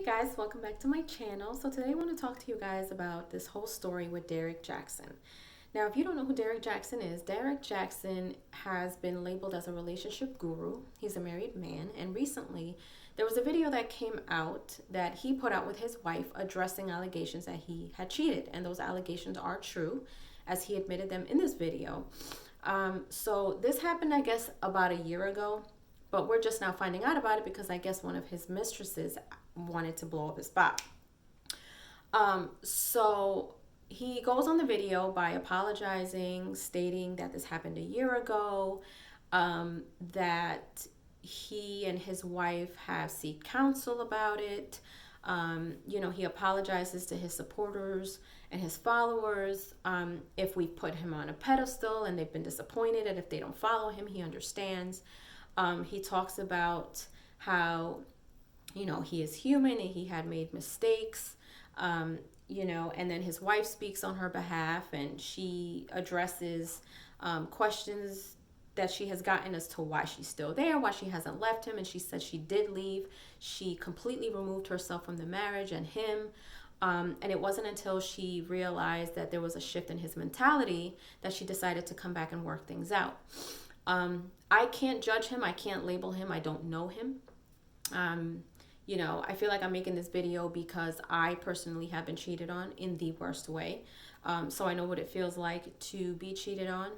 guys, welcome back to my channel. So today I want to talk to you guys about this whole story with Derrick Jaxn. Now, if you don't know who Derrick Jaxn is, Derrick Jaxn has been labeled as a relationship guru. He's a married man, and recently there was a video that came out that he put out with his wife addressing allegations that he had cheated, and those allegations are true, as he admitted them in this video. So this happened, I guess, about a year ago, but we're just now finding out about it because I guess one of his mistresses wanted to blow up his spot. So he goes on the video by apologizing, stating that this happened a year ago, that he and his wife have sought counsel about it. He apologizes to his supporters and his followers if we put him on a pedestal and they've been disappointed, and if they don't follow him, he understands. He talks about how, he is human and he had made mistakes, and then his wife speaks on her behalf and she addresses questions that she has gotten as to why she's still there, why she hasn't left him. And she said she did leave. She completely removed herself from the marriage and him. And it wasn't until she realized that there was a shift in his mentality that she decided to come back and work things out. I can't judge him. I can't label him. I don't know him. I feel like I'm making this video because I personally have been cheated on in the worst way. So I know what it feels like to be cheated on.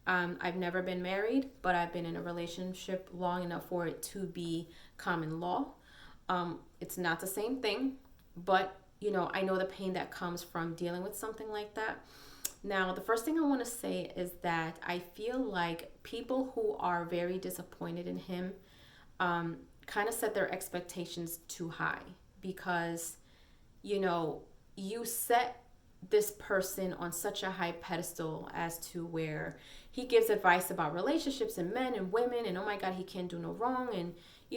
I've never been married, but I've been in a relationship long enough for it to be common law. It's not the same thing, but I know the pain that comes from dealing with something like that. Now, the first thing I want to say is that I feel like people who are very disappointed in him kind of set their expectations too high because, you set this person on such a high pedestal as to where he gives advice about relationships and men and women, and oh my God, he can't do no wrong. And,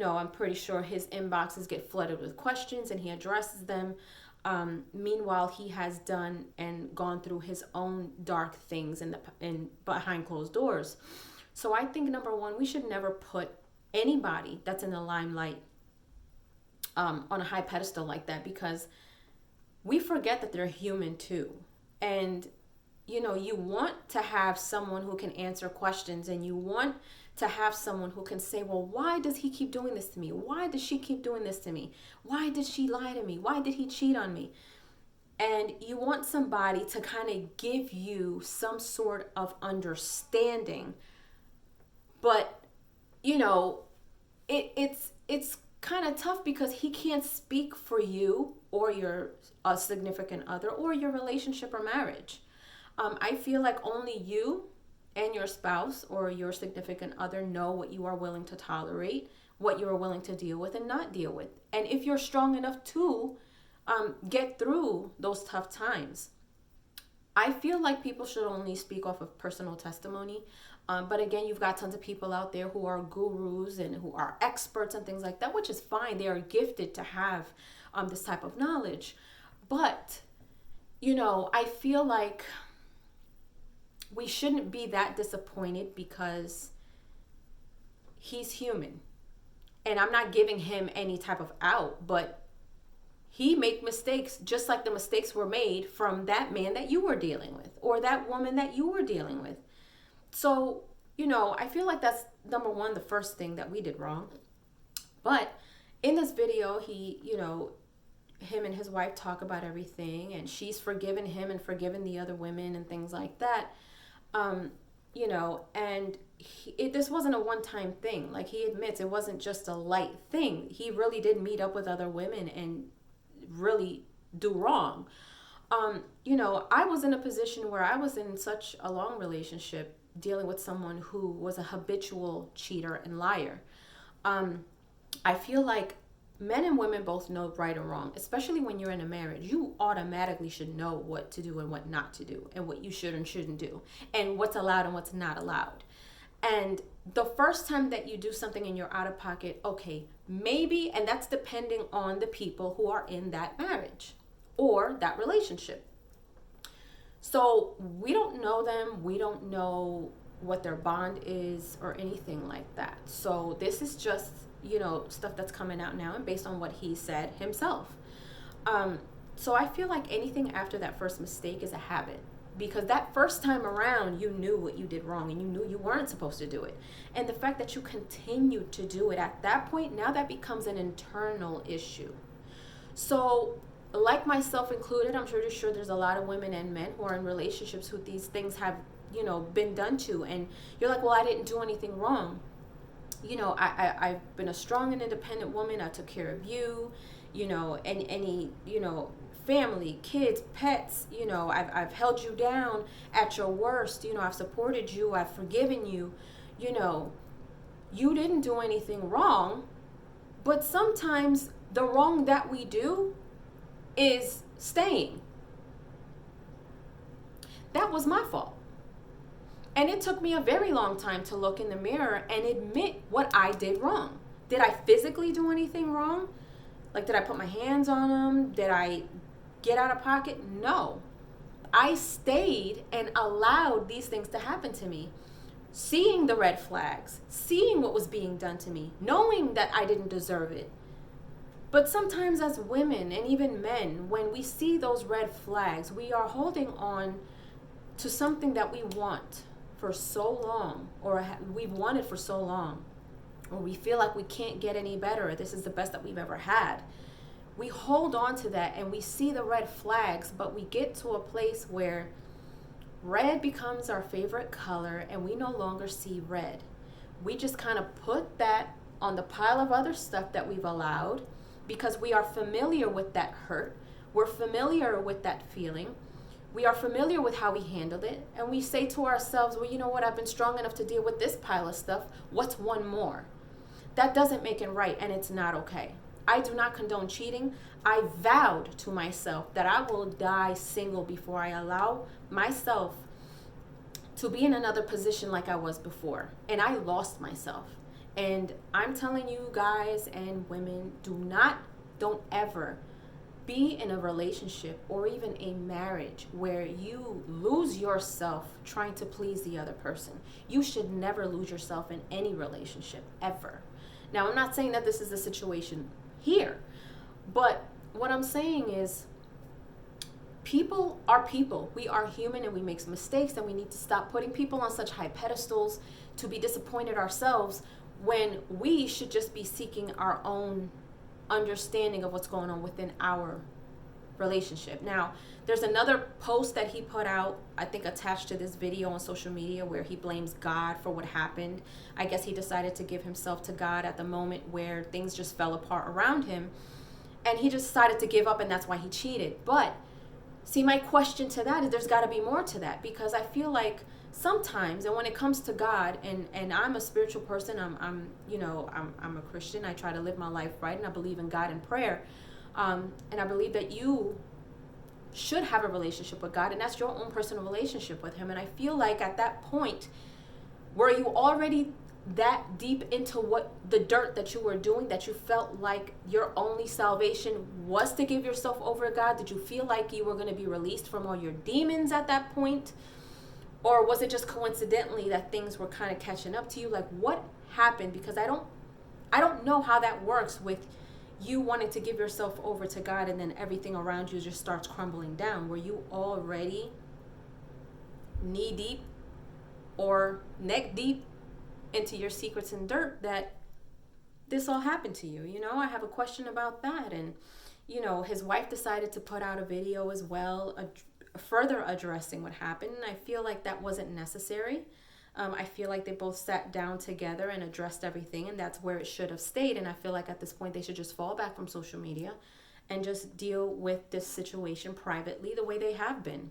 I'm pretty sure his inboxes get flooded with questions and he addresses them. Meanwhile, he has done and gone through his own dark things in behind closed doors. So I think, number one, we should never put anybody that's in the limelight on a high pedestal like that, because we forget that they're human too. And you want to have someone who can answer questions, and you want to have someone who can say, well, why does he keep doing this to me? Why does she keep doing this to me? Why did she lie to me? Why did he cheat on me? And you want somebody to kind of give you some sort of understanding. But, it's kind of tough because he can't speak for you or your significant other or your relationship or marriage. I feel like only you and your spouse or your significant other know what you are willing to tolerate, what you are willing to deal with and not deal with. And if you're strong enough to get through those tough times. I feel like people should only speak off of personal testimony. But again, you've got tons of people out there who are gurus and who are experts and things like that, which is fine. They are gifted to have this type of knowledge. But, I feel like we shouldn't be that disappointed because he's human. And I'm not giving him any type of out, but he made mistakes just like the mistakes were made from that man that you were dealing with or that woman that you were dealing with. So, I feel like that's number one, the first thing that we did wrong. But in this video, him and his wife talk about everything, and she's forgiven him and forgiven the other women and things like that. And this wasn't a one-time thing. Like, he admits it wasn't just a light thing. He really did meet up with other women and really do wrong. I was in a position where I was in such a long relationship dealing with someone who was a habitual cheater and liar. I feel like men and women both know right or wrong, especially when you're in a marriage. You automatically should know what to do and what not to do, and what you should and shouldn't do, and what's allowed and what's not allowed. And the first time that you do something and you're out of pocket, okay, maybe, and that's depending on the people who are in that marriage or that relationship. So we don't know them. We don't know what their bond is or anything like that. So this is just stuff that's coming out now and based on what he said himself. So I feel like anything after that first mistake is a habit, because that first time around, you knew what you did wrong and you knew you weren't supposed to do it. And the fact that you continued to do it at that point, now that becomes an internal issue. So, like myself included, I'm sure there's a lot of women and men who are in relationships who these things have, been done to. And you're like, well, I didn't do anything wrong. I've been a strong and independent woman. I took care of you, and any, family, kids, pets, I've held you down at your worst, I've supported you, I've forgiven you, you didn't do anything wrong. But sometimes the wrong that we do is staying. That was my fault. And it took me a very long time to look in the mirror and admit what I did wrong. Did I physically do anything wrong? Like, did I put my hands on them? Did I get out of pocket? No. I stayed and allowed these things to happen to me. Seeing the red flags, seeing what was being done to me, knowing that I didn't deserve it. But sometimes as women and even men, when we see those red flags, we are holding on to something that we want for so long, or we've wanted for so long, or we feel like we can't get any better, this is the best that we've ever had. We hold on to that and we see the red flags, but we get to a place where red becomes our favorite color and we no longer see red. We just kind of put that on the pile of other stuff that we've allowed because we are familiar with that hurt. We're familiar with that feeling. We are familiar with how we handled it. And we say to ourselves, well, you know what? I've been strong enough to deal with this pile of stuff. What's one more? That doesn't make it right, and it's not okay. I do not condone cheating. I vowed to myself that I will die single before I allow myself to be in another position like I was before. And I lost myself. And I'm telling you guys and women, don't ever be in a relationship or even a marriage where you lose yourself trying to please the other person. You should never lose yourself in any relationship, ever. Now, I'm not saying that this is the situation here, but what I'm saying is people are people. We are human and we make mistakes, and we need to stop putting people on such high pedestals to be disappointed ourselves when we should just be seeking our own understanding of what's going on within our relationship. Now, there's another post that he put out, I think attached to this video on social media, where he blames God for what happened. I guess he decided to give himself to God at the moment where things just fell apart around him, and he just decided to give up, and that's why he cheated. But see, my question to that is there's got to be more to that, because I feel like sometimes, and when it comes to God, and I'm a spiritual person, I'm a Christian. I try to live my life right, and I believe in God and prayer, and I believe that you should have a relationship with God, and that's your own personal relationship with him. And I feel like at that point, were you already that deep into what the dirt that you were doing, that you felt like your only salvation was to give yourself over to God? Did you feel like you were going to be released from all your demons at that point? Or was it just coincidentally that things were kind of catching up to you? Like, what happened? Because I don't know how that works with you wanting to give yourself over to God and then everything around you just starts crumbling down. Were you already knee deep or neck deep into your secrets and dirt that this all happened to you? I have a question about that. And, his wife decided to put out a video as well, further addressing what happened. And I feel like that wasn't necessary. I feel like they both sat down together and addressed everything, and that's where it should have stayed. And I feel like at this point they should just fall back from social media and just deal with this situation privately the way they have been.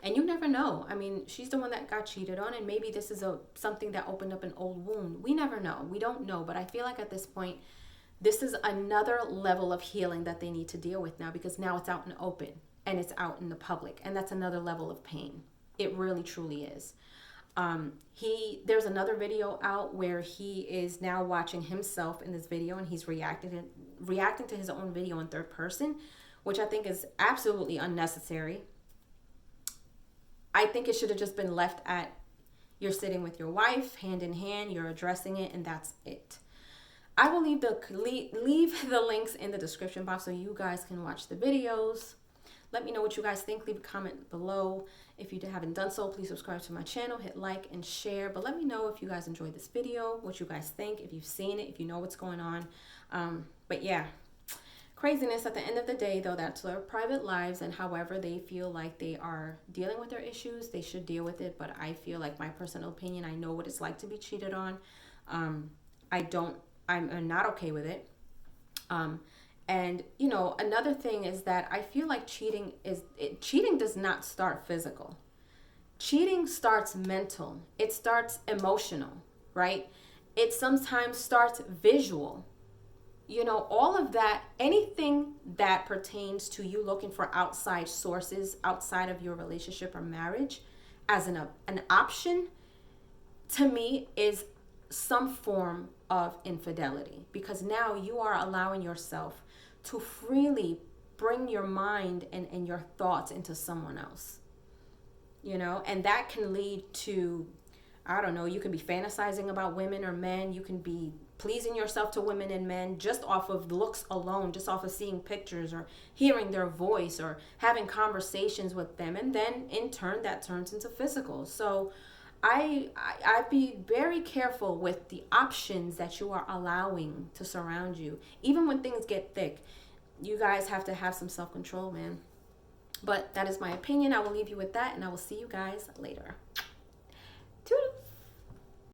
And you never know. I mean, she's the one that got cheated on, and maybe this is something that opened up an old wound. We never know. We don't know. But I feel like at this point, this is another level of healing that they need to deal with now, because now it's out in the open and it's out in the public, and that's another level of pain. It really, truly is. There's another video out where he is now watching himself in this video, and he's reacting to his own video in third person, which I think is absolutely unnecessary. I think it should have just been left at, you're sitting with your wife, hand in hand, you're addressing it, and that's it. I will leave the links in the description box so you guys can watch the videos. Let me know what you guys think. Leave a comment below. If you haven't done so, please subscribe to my channel, hit like and share. But let me know if you guys enjoyed this video, what you guys think, if you've seen it, if you know what's going on. But yeah, craziness. At the end of the day, though, that's their private lives, and however they feel like they are dealing with their issues, they should deal with it. But I feel like, my personal opinion, I know what it's like to be cheated on. I'm not okay with it. And you know, another thing is that I feel like cheating does not start physical. Cheating starts mental. It starts emotional, right? It sometimes starts visual. You know, all of that, anything that pertains to you looking for outside sources outside of your relationship or marriage as an option, to me, is some form of infidelity, because now you are allowing yourself to freely bring your mind and your thoughts into someone else, you know, and that can lead to, I don't know, you can be fantasizing about women or men. You can be pleasing yourself to women and men just off of looks alone, just off of seeing pictures or hearing their voice or having conversations with them. And then in turn, that turns into physical. So I'd be very careful with the options that you are allowing to surround you. Even when things get thick, you guys have to have some self-control, man. But that is my opinion. I will leave you with that, and I will see you guys later.